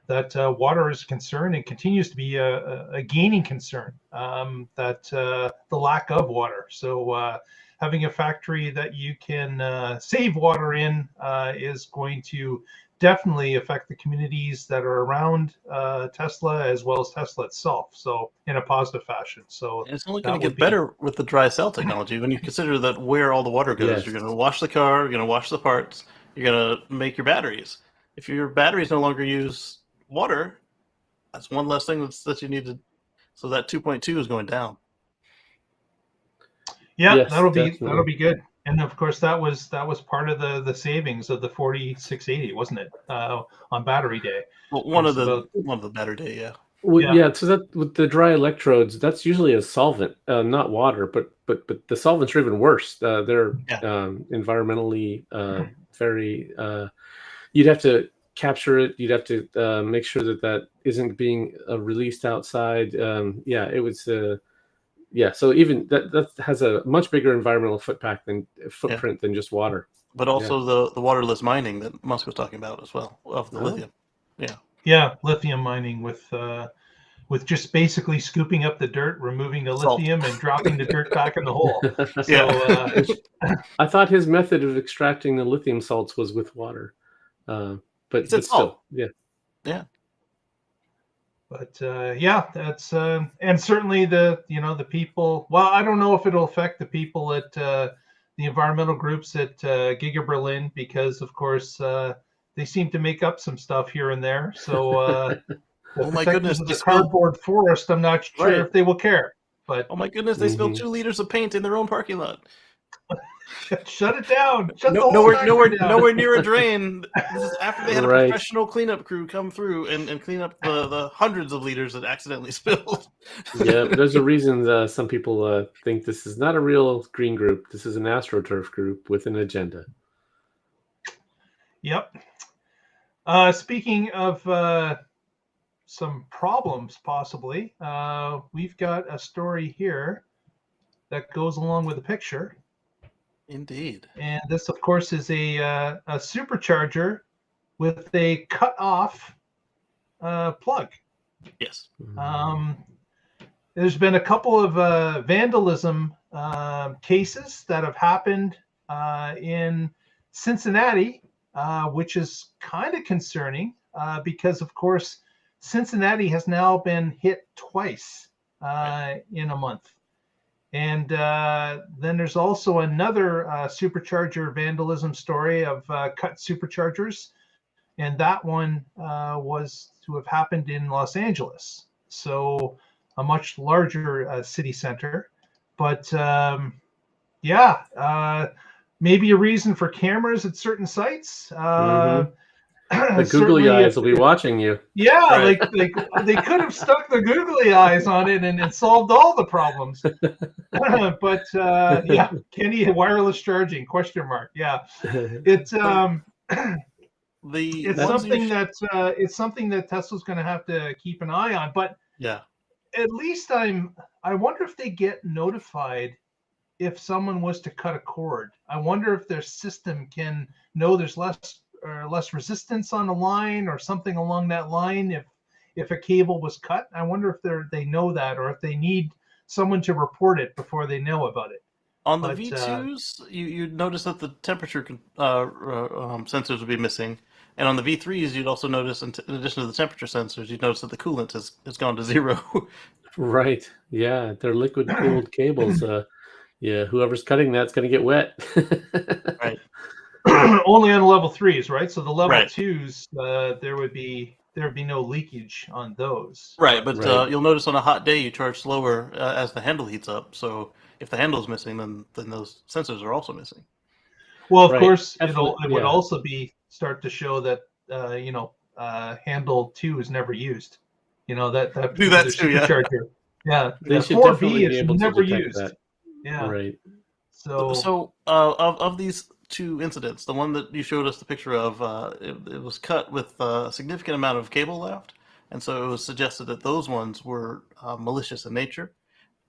that water is concerned, and continues to be a gaining concern, that the lack of water. So having a factory that you can save water in is going to definitely affect the communities that are around Tesla, as well as Tesla itself, so in a positive fashion. So and it's only going to get better with the dry cell technology. When you consider that where all the water goes, you're going to wash the car, you're going to wash the parts, you're going to make your batteries. If your batteries no longer use water, that's one less thing that you need to. So that 2.2 is going down. Yeah, yes, that'll be good. And of course, that was part of the savings of the 4680, wasn't it? On battery day. Well, one of the battery day, yeah. Well, yeah. So that with the dry electrodes, that's usually a solvent, not water. But the solvents are even worse. They're environmentally very. You'd have to capture it. You'd have to make sure that isn't being released outside. It was. So even that has a much bigger environmental footprint than just water. But also the waterless mining that Musk was talking about as well, of the lithium. Yeah, lithium mining with just basically scooping up the dirt, removing the lithium, and dropping the dirt back in the hole. So I thought his method of extracting the lithium salts was with water, but still, yeah. But that's and certainly the people. Well, I don't know if it'll affect the people at the environmental groups at Giga Berlin, because of course they seem to make up some stuff here and there. So oh my goodness, the cardboard forest. I'm not sure if they will care. But oh my goodness, they spilled 2 liters of paint in their own parking lot. Shut it down. Nowhere near a drain. This is after they had a professional cleanup crew come through and clean up the hundreds of liters that accidentally spilled. Yeah, there's a reason some people think this is not a real green group. This is an AstroTurf group with an agenda. Yep. Speaking of some problems, possibly, we've got a story here that goes along with the picture. Indeed. And this, of course, is a supercharger with a cut-off plug. Yes. There's been a couple of vandalism cases that have happened in Cincinnati, which is kind of concerning because, of course, Cincinnati has now been hit twice in a month. And then there's also another supercharger vandalism story of cut superchargers. And that one was to have happened in Los Angeles. So a much larger city center. But maybe a reason for cameras at certain sites. The googly eyes will be watching you. Yeah, right. like they could have stuck the googly eyes on it and solved all the problems. But Kenny, wireless charging ? Yeah, it's it's something that Tesla's going to have to keep an eye on. But yeah, at least I wonder if they get notified if someone was to cut a cord. I wonder if their system can know there's less resistance on the line or something along that line if a cable was cut. I wonder if they know that, or if they need someone to report it before they know about it. On the V2s, you'd notice that the temperature sensors would be missing. And on the V3s, you'd also notice, in addition to the temperature sensors, you'd notice that the coolant has gone to zero. Right. Yeah, they're liquid-cooled cables. Yeah, whoever's cutting that's going to get wet. Right. Only on level 3s, right? So the level 2s, there would be no leakage on those. Right, but you'll notice on a hot day you charge slower as the handle heats up. So if the handle's missing, then those sensors are also missing. Well, of course, it would also start to show that handle 2 is never used. That do that too, Supercharger. Yeah, they should definitely be able never to detect used. that. Yeah, right. So of these two incidents, the one that you showed us the picture of, it was cut with a significant amount of cable left, and so it was suggested that those ones were malicious in nature.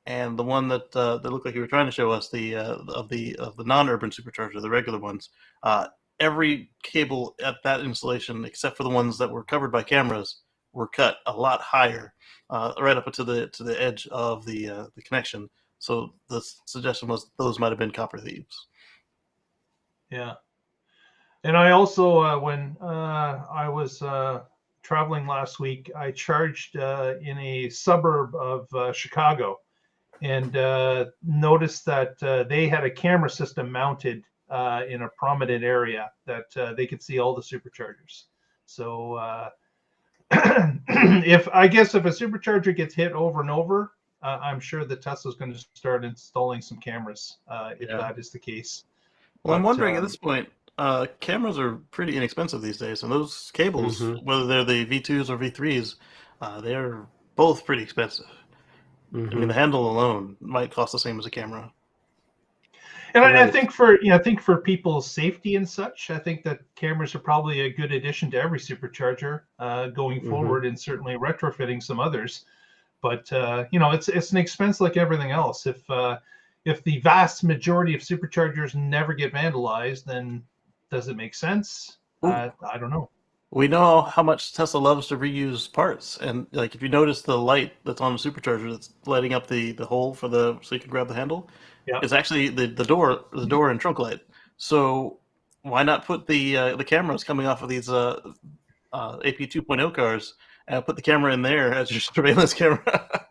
And the one that looked like you were trying to show us, the non-urban supercharger, the regular ones, every cable at that installation, except for the ones that were covered by cameras, were cut a lot higher, right up to the edge of the connection. So the suggestion was those might have been copper thieves. Yeah. And I also, when I was traveling last week, I charged in a suburb of Chicago, and noticed that they had a camera system mounted in a prominent area that they could see all the superchargers. So if a supercharger gets hit over and over, I'm sure that Tesla's going to start installing some cameras if that is the case. Well, I'm wondering at this point, cameras are pretty inexpensive these days, and those cables, whether they're the V2s or V3s, they're both pretty expensive. I mean, the handle alone might cost the same as a camera. And I think for people's safety and such, I think that cameras are probably a good addition to every supercharger going forward, and certainly retrofitting some others. But it's an expense like everything else. If the vast majority of superchargers never get vandalized, then does it make sense? I don't know. We know how much Tesla loves to reuse parts, and like if you notice the light that's on the supercharger that's lighting up the hole for so you can grab the handle, it's actually the door and trunk light. So why not put the cameras coming off of these AP 2.0 cars and put the camera in there as your surveillance camera?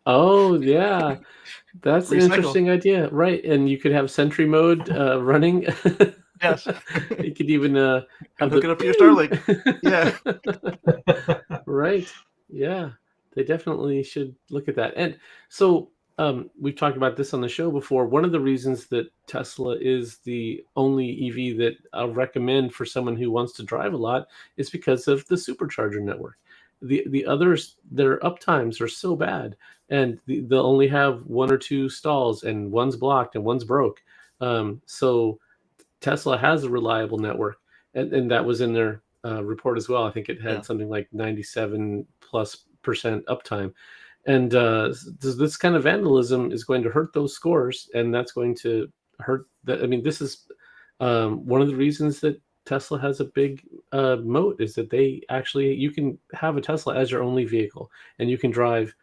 Oh yeah, that's an interesting idea, right? And you could have Sentry mode running. Yes, you could even have hook it up to your Starlink. Yeah, right. Yeah, they definitely should look at that. And so we've talked about this on the show before. One of the reasons that Tesla is the only EV that I'll recommend for someone who wants to drive a lot is because of the supercharger network. The others, their uptimes are so bad, and they'll only have 1 or 2 stalls, and one's blocked and one's broke. So Tesla has a reliable network, and that was in their report as well. I think it had something like 97+% uptime. And this kind of vandalism is going to hurt those scores, and that's going to hurt that. I mean, this is one of the reasons that Tesla has a big moat, is that you can have a Tesla as your only vehicle, and you can drive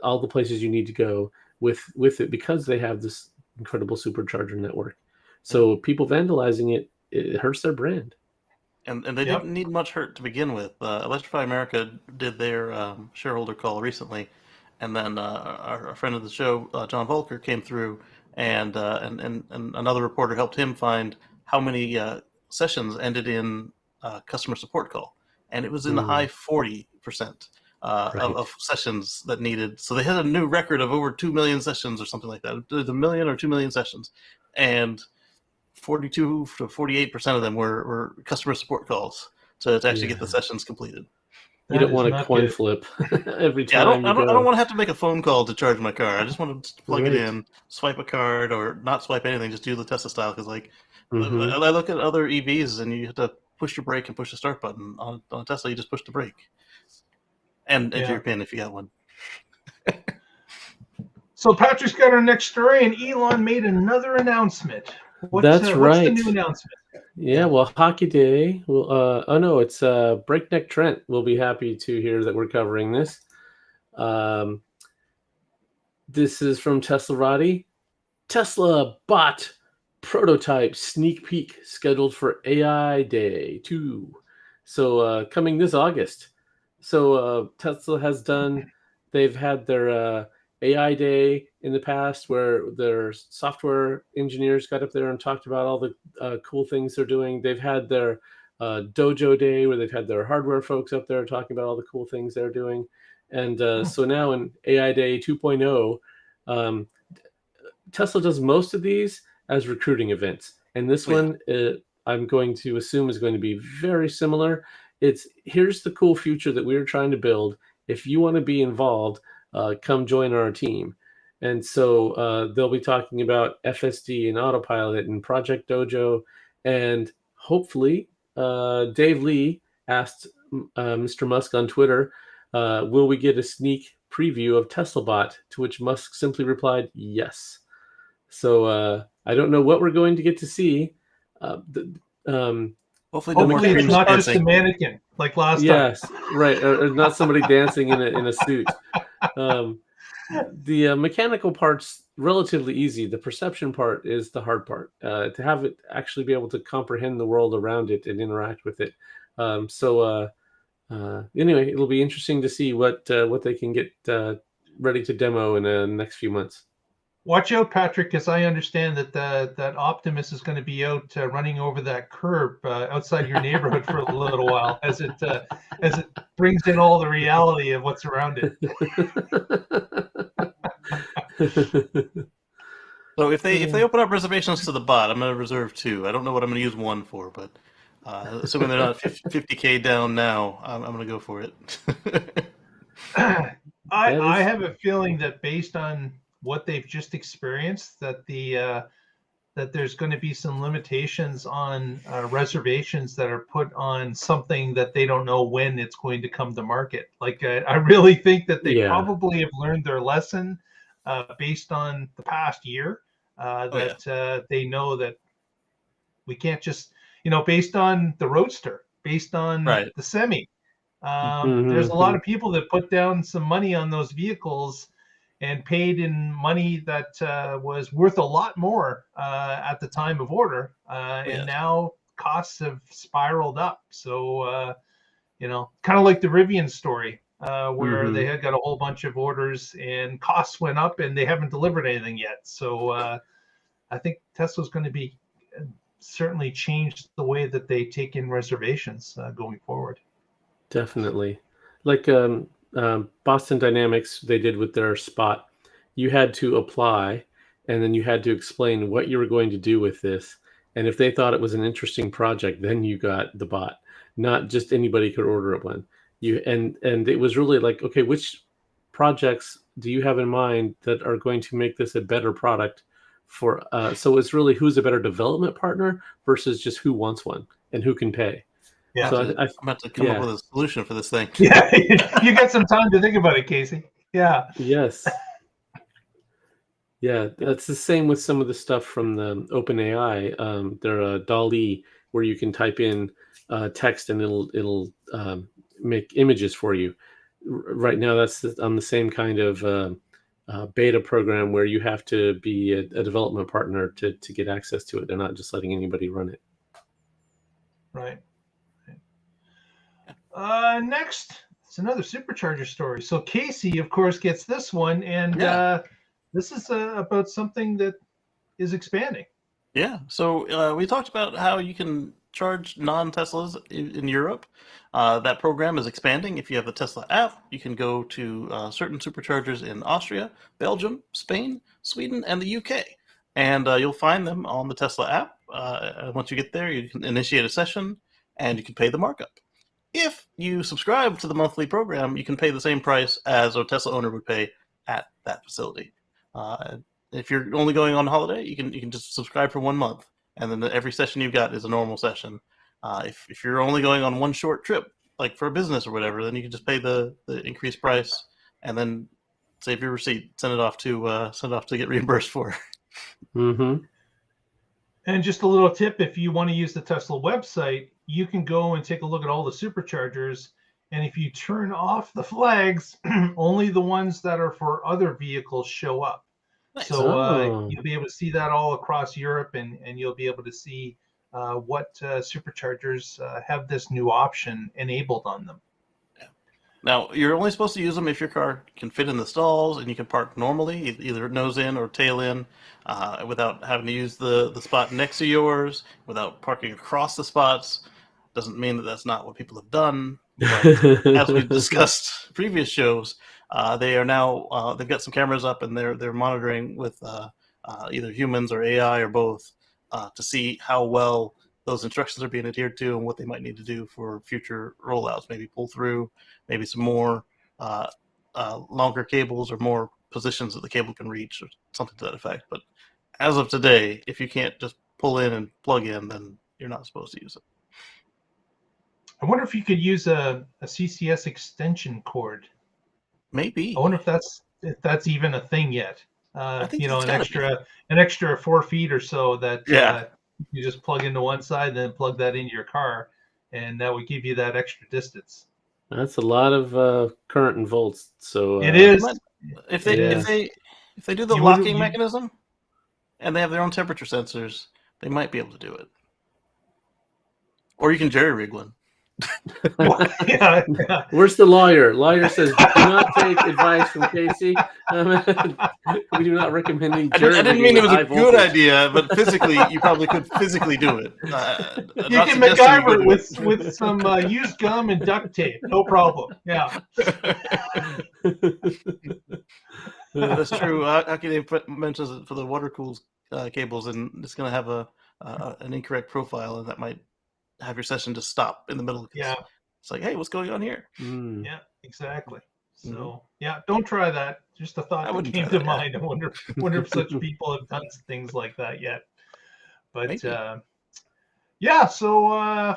all the places you need to go with it, because they have this incredible supercharger network. So people vandalizing it hurts their brand. And they didn't need much hurt to begin with. Electrify America did their shareholder call recently, and then our friend of the show, John Volker, came through, and another reporter helped him find how many sessions ended in customer support call, and it was in the high 40% of sessions that needed. So they had a new record of over 2 million sessions or something like that. It was 1 million or 2 million sessions, and 42 to 48% of them were customer support calls to actually get the sessions completed. You don't want a coin flip every time. I don't want to have to make a phone call to charge my car. I just want to plug it in, swipe a card, or not swipe anything. Just do the Tesla style. Because I look at other EVs, and you have to push your brake and push the start button. On Tesla, you just push the brake and enter your PIN if you got one. So Patrick's got our next story, and Elon made another announcement. That's right. What's the new announcement? Yeah, well, Hockey Day. Well, it's Breakneck Trent will be happy to hear that we're covering this. This is from Teslarati. TeslaBot prototype sneak peek scheduled for AI Day 2. So coming this August. So Tesla has they've had their AI Day in the past, where their software engineers got up there and talked about all the cool things they're doing. They've had their Dojo Day, where they've had their hardware folks up there talking about all the cool things they're doing. And so now in AI Day 2.0, Tesla does most of these as recruiting events. And this one, I'm going to assume, is going to be very similar. Here's the cool future that we're trying to build. If you want to be involved, come join our team. And so they'll be talking about FSD and Autopilot and Project Dojo. And hopefully, Dave Lee asked Mr. Musk on Twitter, will we get a sneak preview of TeslaBot? To which Musk simply replied, yes. So I don't know what we're going to get to see. Hopefully it's not just a mannequin like last time. Yes, right. Or not somebody dancing in a suit. The mechanical part's relatively easy. The perception part is the hard part. To have it actually be able to comprehend the world around it and interact with it. Anyway, it'll be interesting to see what they can get ready to demo in the next few months. Watch out, Patrick, because I understand that Optimus is going to be out running over that curb outside your neighborhood for a little while as it brings in all the reality of what's around it. So if they open up reservations to the bot, I'm going to reserve 2. I don't know what I'm going to use 1 for, but assuming they're not 50K down now, I'm going to go for it. I have a feeling that based on what they've just experienced, that that there's going to be some limitations on reservations that are put on something that they don't know when it's going to come to market. Like I really think that they probably have learned their lesson based on the past year. They know that we can't just, based on the Roadster, based on the Semi. There's a lot of people that put down some money on those vehicles and paid in money that was worth a lot more at the time of order. And now costs have spiraled up. So, kind of like the Rivian story, where they had got a whole bunch of orders and costs went up and they haven't delivered anything yet. So I think Tesla's going to be certainly changed the way that they take in reservations going forward. Definitely. Like Boston Dynamics, they did with their Spot. You had to apply, and then you had to explain what you were going to do with this. And if they thought it was an interesting project, then you got the bot. Not just anybody could order one. And it was really like, okay, which projects do you have in mind that are going to make this a better product for? So it's really who's a better development partner versus just who wants one and who can pay. Yeah, so I'm about to come up with a solution for this thing. Yeah, you got some time to think about it, Casey. Yeah. Yes. Yeah, that's the same with some of the stuff from the OpenAI. Their DALL-E, where you can type in text and it'll make images for you. right now that's on the same kind of beta program where you have to be a development partner to get access to it. They're not just letting anybody run it. Right. Next, it's another Supercharger story. So Casey, of course, gets this one, and this is about something that is expanding. Yeah. So we talked about how you can charge non-Teslas in Europe. That program is expanding. If you have the Tesla app, you can go to certain superchargers in Austria, Belgium, Spain, Sweden, and the UK. And you'll find them on the Tesla app. Once you get there, you can initiate a session, and you can pay the markup. If you subscribe to the monthly program, you can pay the same price as a Tesla owner would pay at that facility. If you're only going on holiday, you can just subscribe for 1 month, and then every session you've got is a normal session. If you're only going on one short trip, like for a business or whatever, then you can just pay the increased price, and then save your receipt, send it off to get reimbursed for. Mm-hmm. And just a little tip: if you want to use the Tesla website, you can go and take a look at all the superchargers, and if you turn off the flags, only the ones that are for other vehicles show up. Nice. So you'll be able to see that all across Europe, and you'll be able to see what superchargers have this new option enabled on them. Yeah. Now, you're only supposed to use them if your car can fit in the stalls and you can park normally, either nose in or tail in, without having to use the spot next to yours, without parking across the spots. Doesn't mean that that's not what people have done. But as we've discussed previous shows, they are now they've got some cameras up, and they're monitoring with either humans or AI or both to see how well those instructions are being adhered to and what they might need to do for future rollouts. Maybe pull through, maybe some more longer cables or more positions that the cable can reach, or something to that effect. But as of today, if you can't just pull in and plug in, then you're not supposed to use it. I wonder if you could use a CCS extension cord. Maybe. I wonder if that's even a thing yet. An extra 4 feet or so that you just plug into one side, then plug that into your car, and that would give you that extra distance. That's a lot of current and volts. So it is. If they do the locking mechanism, and they have their own temperature sensors, they might be able to do it. Or you can jerry rig one. Yeah. Where's the lawyer? Lawyer says, do not take advice from Casey. We do not recommend jerry. I didn't mean it was a good idea, but physically, you probably could physically do it. You can MacGyver with some used gum and duct tape. No problem. Yeah. That's true. Akide mentions it for the water cooled cables, and it's going to have an incorrect profile, and that might have your session just stop in the middle. Yeah. It's like, hey, what's going on here? Yeah, exactly. So, don't try that. Just a thought that came to mind. I wonder if such people have done things like that yet. But, so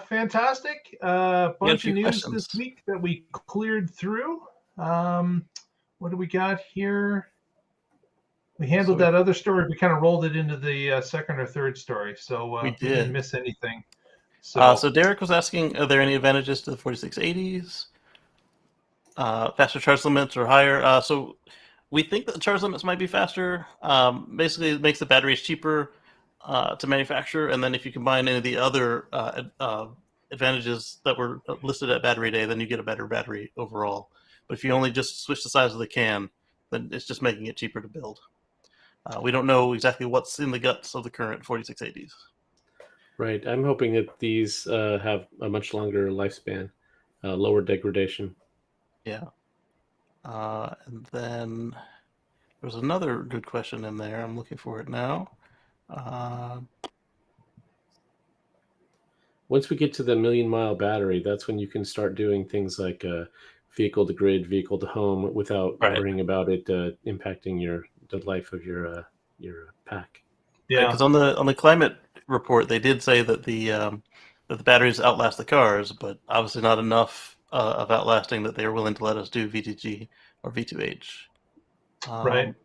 fantastic. Bunch of news this week that we cleared through. What do we got here? We handled that other story. We kind of rolled it into the second or third story. So we didn't miss anything. So Derek was asking, are there any advantages to the 4680s? Faster charge limits or higher? So we think that the charge limits might be faster. Basically, it makes the batteries cheaper to manufacture. And then if you combine any of the other advantages that were listed at Battery Day, then you get a better battery overall. But if you only just switch the size of the can, then it's just making it cheaper to build. We don't know exactly what's in the guts of the current 4680s. Right. I'm hoping that these have a much longer lifespan, lower degradation. Yeah. And then there's another good question in there. I'm looking for it now. Once we get to the 1,000,000-mile battery, that's when you can start doing things like vehicle to grid, vehicle to home, without worrying about it impacting the life of your pack. Yeah, because on the climate report, they did say that the batteries outlast the cars, but obviously not enough of outlasting that they are willing to let us do VTG or V2H. Right.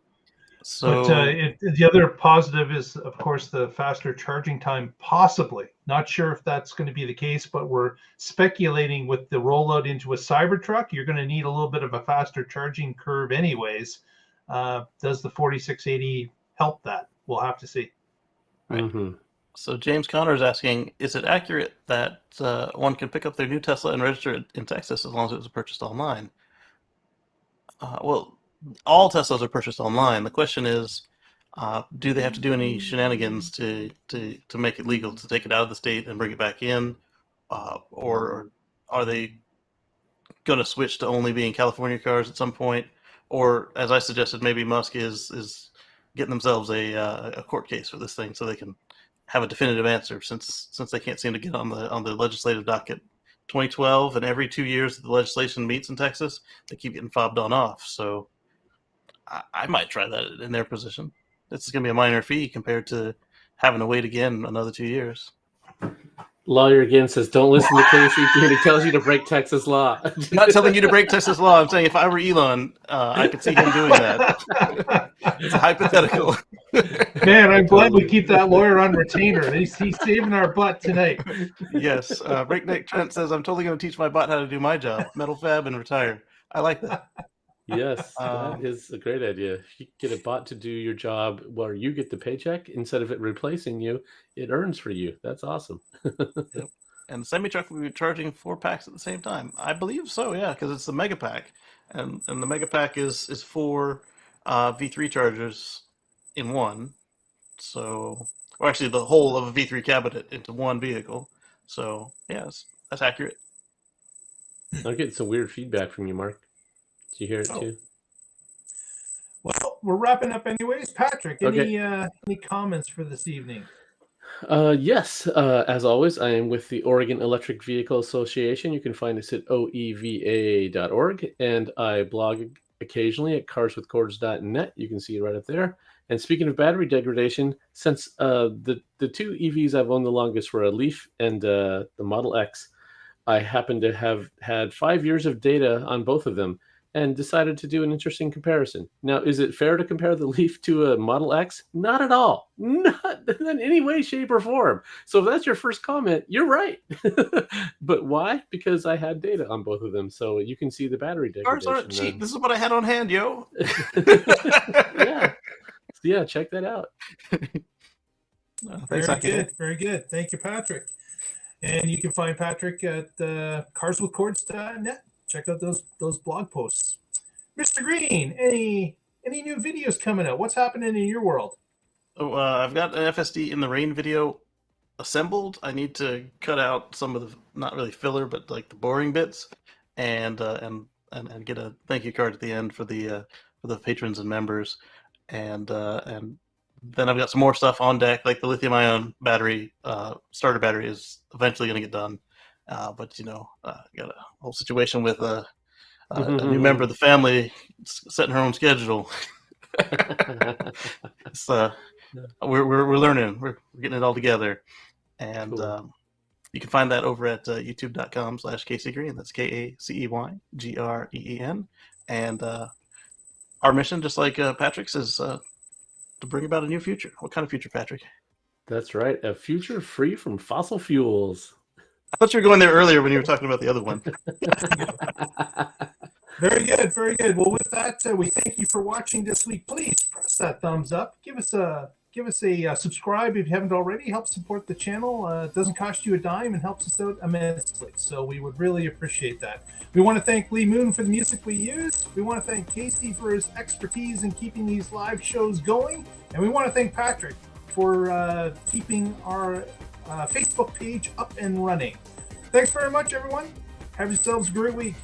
So the other positive is, of course, the faster charging time, possibly. Not sure if that's going to be the case, but we're speculating with the rollout into a CyberTruck, you're going to need a little bit of a faster charging curve anyways. Does the 4680 help that? We'll have to see. Right. Mm-hmm. So James Conner is asking, is it accurate that one can pick up their new Tesla and register it in Texas as long as it was purchased online? Well, all Teslas are purchased online. The question is, do they have to do any shenanigans to make it legal to take it out of the state and bring it back in? Or are they going to switch to only being California cars at some point? Or, as I suggested, maybe Musk is getting themselves a court case for this thing so they can have a definitive answer, since they can't seem to get on the legislative docket. 2012, and every 2 years that the legislation meets in Texas, they keep getting fobbed on off. So I might try that in their position. This is going to be a minor fee compared to having to wait again another 2 years. Lawyer again says, don't listen to Casey when he tells you to break Texas law. I'm not telling you to break Texas law. I'm saying if I were Elon, I could see him doing that. It's a hypothetical. Man, I'm glad we keep that lawyer on retainer. He's saving our butt tonight. Yes. Breakneck Trent says, I'm totally going to teach my bot how to do my job, metal fab, and retire. I like that. Yes, that is a great idea. If you get a bot to do your job where you get the paycheck, instead of it replacing you, it earns for you. That's awesome. Yep. And the semi-truck will be charging 4 packs at the same time. I believe so, yeah, because it's the mega pack. And the mega pack is 4 V3 chargers in one. So, or actually the whole of a V3 cabinet into one vehicle. So, yes, that's accurate. I'm getting some weird feedback from you, Mark. Did you hear it too? Well, we're wrapping up anyways. Patrick, any comments for this evening? Yes, as always, I am with the Oregon Electric Vehicle Association. You can find us at oeva.org, and I blog occasionally at carswithcords.net. You can see it right up there. And speaking of battery degradation, since the 2 EVs I've owned the longest were a Leaf and the Model X, I happen to have had 5 years of data on both of them and decided to do an interesting comparison. Now, is it fair to compare the Leaf to a Model X? Not at all. Not in any way, shape, or form. So if that's your first comment, you're right. But why? Because I had data on both of them, so you can see the battery degradation. Cars aren't cheap. This is what I had on hand, yo. Yeah. So yeah, check that out. Very good. Thank you, Patrick. And you can find Patrick at carswithcords.net. Check out those blog posts. Mr. Green, any new videos coming out? What's happening in your world? Oh, I've got an FSD in the rain video assembled. I need to cut out some of the, not really filler, but like the boring bits, and get a thank you card at the end for the patrons and members, and then I've got some more stuff on deck, like the lithium-ion battery, starter battery is eventually going to get done. But got a whole situation with a new member of the family setting her own schedule. We're learning. We're getting it all together, and cool. You can find that over at youtube.com/KCGreen. That's KACEYGREEN. And our mission, just like Patrick's, is to bring about a new future. What kind of future, Patrick? That's right, a future free from fossil fuels. I thought you were going there earlier when you were talking about the other one. Very good, very good. Well, with that, we thank you for watching this week. Please press that thumbs up. Give us a subscribe if you haven't already. Help support the channel. It doesn't cost you a dime and helps us out immensely. So we would really appreciate that. We want to thank Lee Moon for the music we used. We want to thank Casey for his expertise in keeping these live shows going. And we want to thank Patrick for keeping our Facebook page up and running. Thanks very much, everyone. Have yourselves a great week.